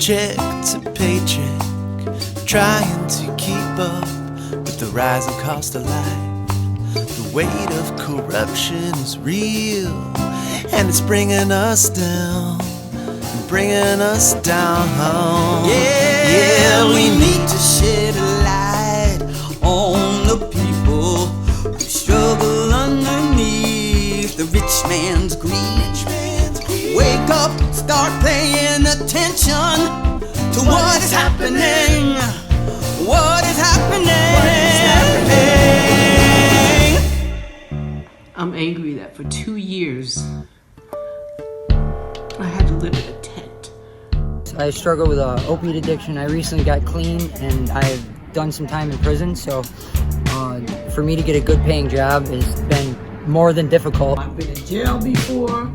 paycheck to paycheck, trying to keep up with the rising cost of life. The weight of corruption is real, and it's bringing us down, bringing us down. Yeah, we need to shed a light on the people who struggle underneath the rich man's greed. Wake up, start paying attention to what is happening. What is happening? I'm angry that for 2 years I had to live in a tent. I struggle with opiate addiction. I recently got clean and I've done some time in prison, so for me to get a good paying job has been more than difficult. I've been in jail before,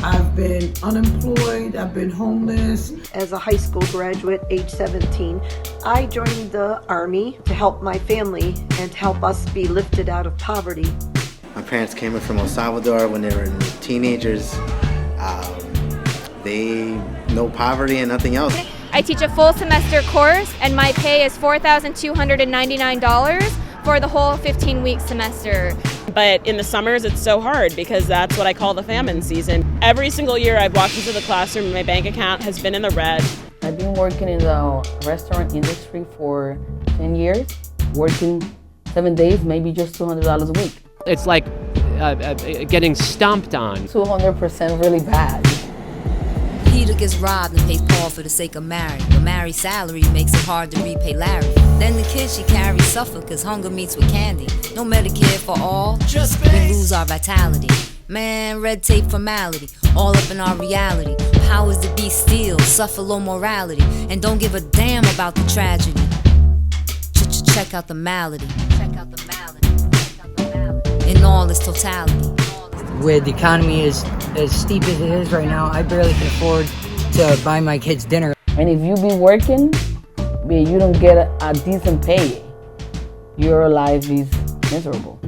I've been unemployed, I've been homeless. As a high school graduate, age 17, I joined the Army to help my family and help us be lifted out of poverty. My parents came in from El Salvador when they were teenagers. They know poverty and nothing else. I teach a full semester course and my pay is $4,299 for the whole 15-week semester. But in the summers it's so hard because that's what I call the famine season. Every single year I've walked into the classroom and my bank account has been in the red. I've been working in the restaurant industry for 10 years, working 7 days, maybe just $200 a week. It's like getting stomped on. 200% really bad. Peter gets robbed and pays Paul for the sake of marriage. But Mary's salary makes it hard to repay Larry. Then the kids she carries suffer cause hunger meets with candy. No Medicare for all, we lose our vitality. Man, red tape formality, all up in our reality. Powers that be steal, suffer low morality, and don't give a damn about the tragedy. Check out the malady. Check out the malady. In all its totality. With the economy as steep as it is right now, I barely can afford to buy my kids dinner. And if you be working, but you don't get a decent pay, your life is miserable.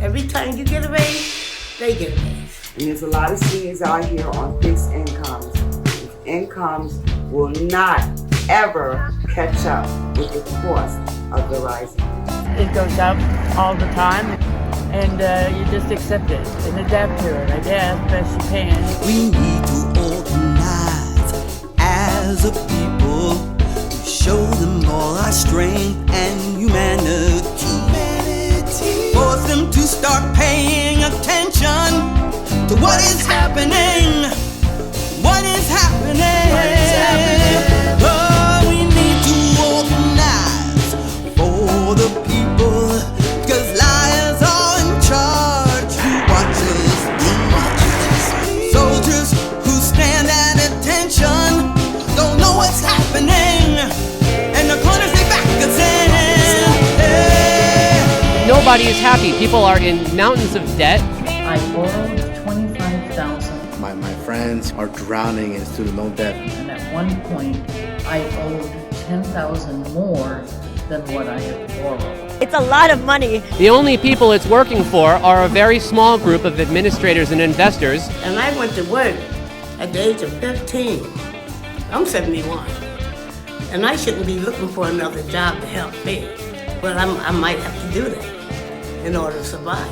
Every time you get a raise, they get a raise. And there's a lot of seniors out here on fixed incomes. These incomes will not ever catch up with the cost of the rising. It goes up all the time. And you just accept it and adapt to it, I guess, best you can. We need to organize as a people, show them all our strength and humanity. Force them to start paying attention to what is happening. What is happening? Oh, we need to organize for the people, because liars are charge, who watches these soldiers who stand at attention, don't know what's happening, and the corners they back us in. Nobody is happy. People are in mountains of debt. I borrowed $25,000. My friends are drowning in student loan debt. And at one point, I owed $10,000 more than what I had borrowed. It's a lot of money. The only people it's working for are a very small group of administrators and investors. And I went to work at the age of 15. I'm 71. And I shouldn't be looking for another job to help me. But I might have to do that in order to survive.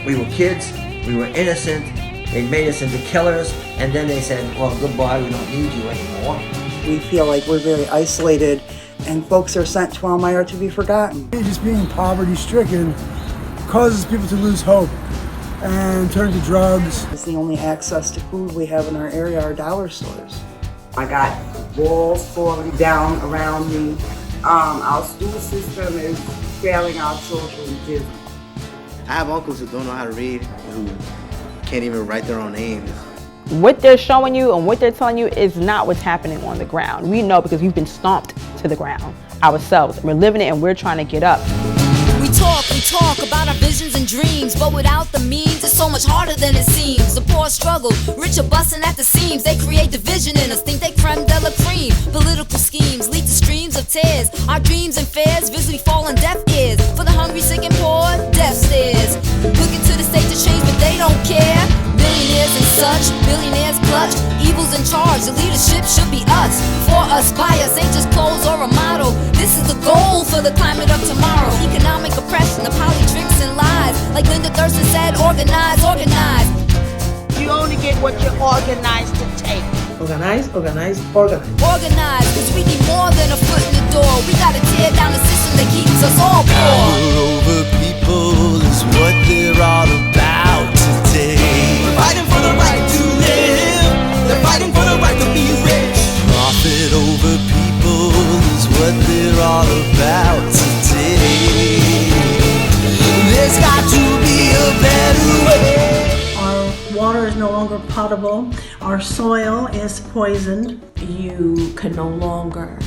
We were kids, we were innocent, they made us into killers, and then they said, well, goodbye, we don't need you anymore. We feel like we're very isolated, and folks are sent to Elmira to be forgotten. Just being poverty-stricken causes people to lose hope and turn to drugs. It's the only access to food we have in our area are dollar stores. I got walls falling down around me. Our school system is failing our children dismally. I have uncles who don't know how to read, who can't even write their own names. What they're showing you and what they're telling you is not what's happening on the ground. We know because we've been stomped to the ground ourselves. We're living it and we're trying to get up. We talk about our visions and dreams, but without the means, it's so much harder than it seems. The poor struggle, rich are busting at the seams. They create division in us, think they creme de la cream. Political schemes lead to streams of tears. Our dreams and fears visibly fall on deaf ears. For the hungry, sick, and poor, death stares. Looking to the state to change, but they don't care. millionaires and such, billionaires clutch, evil's in charge, the leadership should be us. For us, by us, ain't just clothes or a model. This is the goal for the climate of tomorrow. Economic oppression, the politics and lies. Like Linda Thurston said, organize, organize. You only get what you're organized to take. Organize, organize, organize. Organize, cause we need more than a foot in the door. We gotta tear down the system that keeps us all poor. Power over people is what they're all about today. We're fighting for the right to live. They're fighting for the right to be rich. Profit over people is what they're all about today. There's got to be a better way. Water is no longer potable. Our soil is poisoned. You can no longer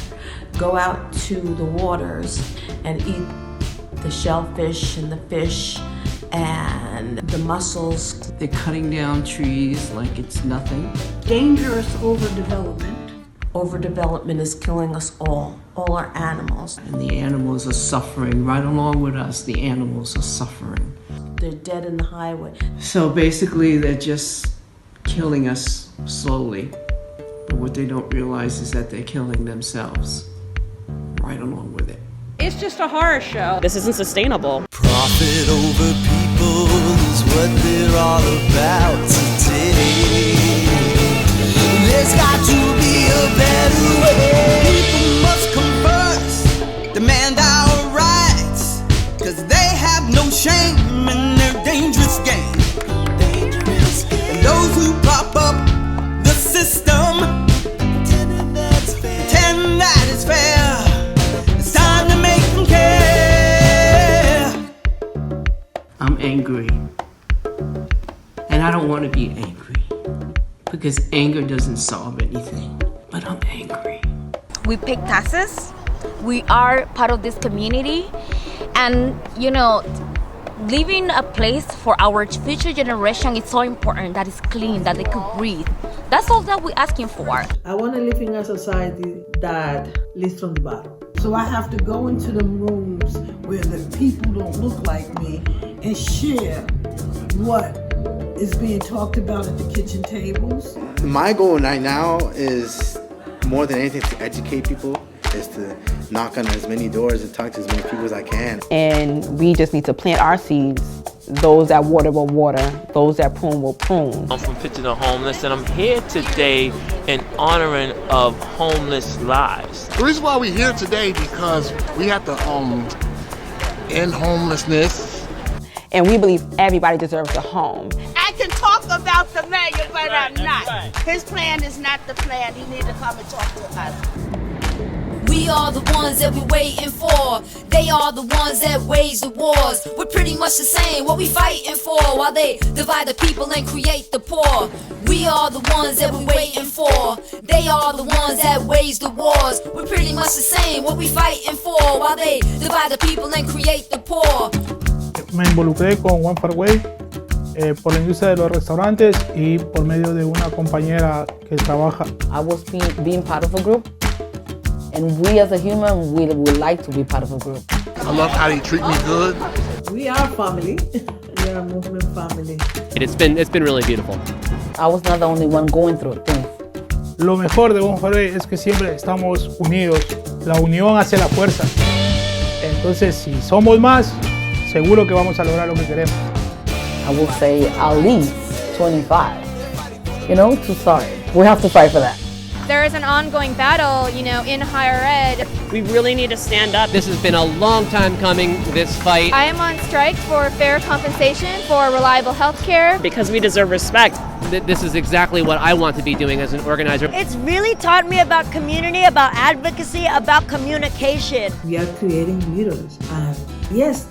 go out to the waters and eat the shellfish and the fish and the mussels. They're cutting down trees like it's nothing. Dangerous overdevelopment. Overdevelopment is killing us all our animals. And the animals are suffering right along with us. The animals are suffering. They're dead in the highway. So basically, they're just killing us slowly. But what they don't realize is that they're killing themselves right along with it. It's just a horror show. This isn't sustainable. Profit over people is what they're all about today. There's got to be a better way. People must come first, demand our rights, cause they have no shame in their dangerous game. And those who prop up the system pretend that it's fair, it's time to make them care. I'm angry. And I don't want to be angry. Because anger doesn't solve anything. But I'm angry. We pay taxes. We are part of this community. And, you know, leaving a place for our future generation is so important, that it's clean, that they could breathe. That's all that we're asking for. I want to live in a society that lives from the bottom. So I have to go into the rooms where the people don't look like me and share what is being talked about at the kitchen tables. My goal right now is more than anything to educate people, is to knock on as many doors and talk to as many people as I can. And we just need to plant our seeds. Those that water will water, those that prune will prune. I'm from Picture the Homeless, and I'm here today in honoring of homeless lives. The reason why we're here today because we have to end homelessness. And we believe everybody deserves a home. I can talk about the mayor, but I'm not. His plan is not the plan. He needs to come and talk to us. We are the ones that we're waiting for. They are the ones that wage the wars. We're pretty much the same, what we fighting for, while they divide the people and create the poor. We are the ones that we're waiting for. They are the ones that wage the wars. We're pretty much the same, what we fighting for, while they divide the people and create the poor. Me involucré con One Far Way por la industria de los restaurantes y por medio de una compañera que trabaja. I was being part of a group. And we as a human, we would like to be part of a group. I love how they treat me good. We are family. We are a movement family. It's been really beautiful. I was not the only one going through things. Lo mejor de One Far Way es que siempre estamos unidos. La unión hace la fuerza. Entonces, si somos más, seguro que vamos a lograr lo que queremos. I will say at least 25. You know, to start. We have to fight for that. There is an ongoing battle, you know, in higher ed. We really need to stand up. This has been a long time coming, this fight. I am on strike for fair compensation, for reliable health care. Because we deserve respect. This is exactly what I want to be doing as an organizer. It's really taught me about community, about advocacy, about communication. We are creating leaders. And yes,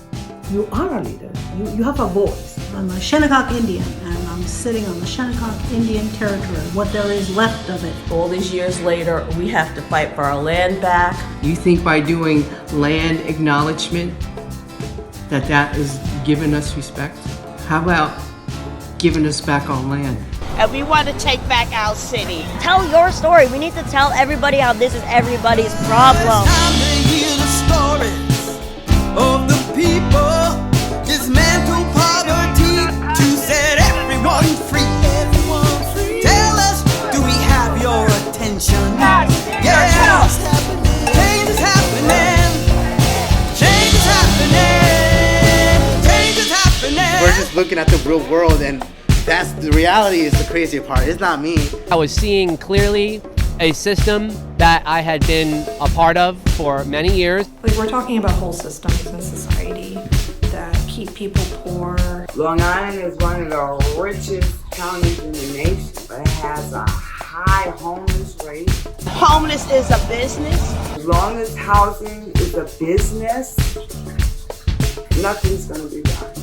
you are a leader. You have a voice. I'm a Shinnecock Indian, and I'm sitting on the Shinnecock Indian territory, what there is left of it. All these years later, we have to fight for our land back. You think by doing land acknowledgement that is giving us respect? How about giving us back our land? And we want to take back our city. Tell your story. We need to tell everybody how this is everybody's problem. It's time to hear the stories of the people. Dismantle poverty to set everyone free. looking at the real world, and that's the reality is the crazy part. It's not me. I was seeing clearly a system that I had been a part of for many years. Like, we're talking about whole systems in society that keep people poor. Long Island is one of the richest counties in the nation, but it has a high homeless rate. Homeless is a business. As long as housing is a business, nothing's going to be done.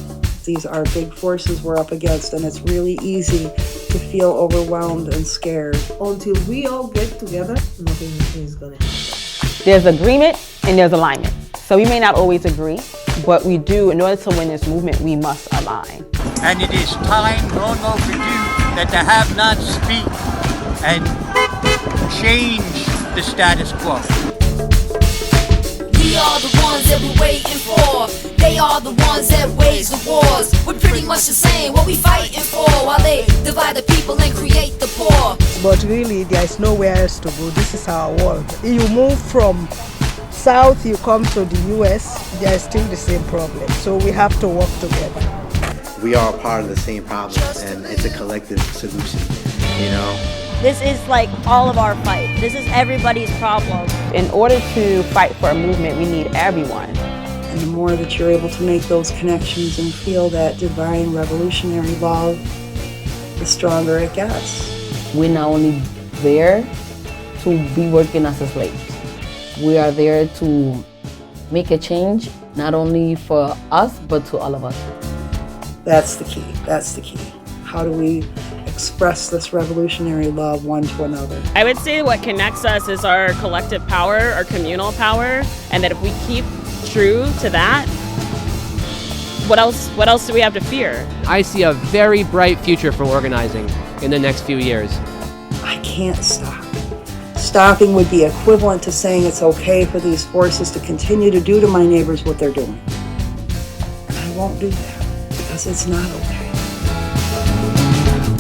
These are big forces we're up against, and it's really easy to feel overwhelmed and scared. Until we all get together, nothing is going to happen. There's agreement and there's alignment. So we may not always agree, but we do, in order to win this movement, we must align. And it is time long overdue that the have-nots speak and change the status quo. We are the ones that we're waiting for. They are the ones that wage the wars. We're pretty much the same, what we fighting for, while they divide the people and create the poor. But really, there is nowhere else to go. This is our world. If you move from south, you come to the US, there is still the same problem. So we have to work together. We are part of the same problem, and it's a collective solution, you know? This is like all of our fight. This is everybody's problem. In order to fight for a movement, we need everyone. And the more that you're able to make those connections and feel that divine revolutionary love, the stronger it gets. We're not only there to be working as slaves. We are there to make a change, not only for us, but to all of us. That's the key. That's the key. How do we express this revolutionary love one to another? I would say what connects us is our collective power, our communal power, and that if we keep true to that, what else do we have to fear? I see a very bright future for organizing in the next few years. I can't stop. Stopping would be equivalent to saying it's okay for these forces to continue to do to my neighbors what they're doing. And I won't do that, because it's not okay.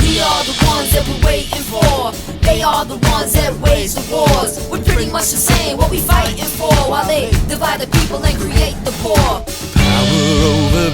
We are the ones that we're waiting for. They are the ones that wage the wars. We're pretty much the same, what we fighting for, while they divide the people and create the poor. Power over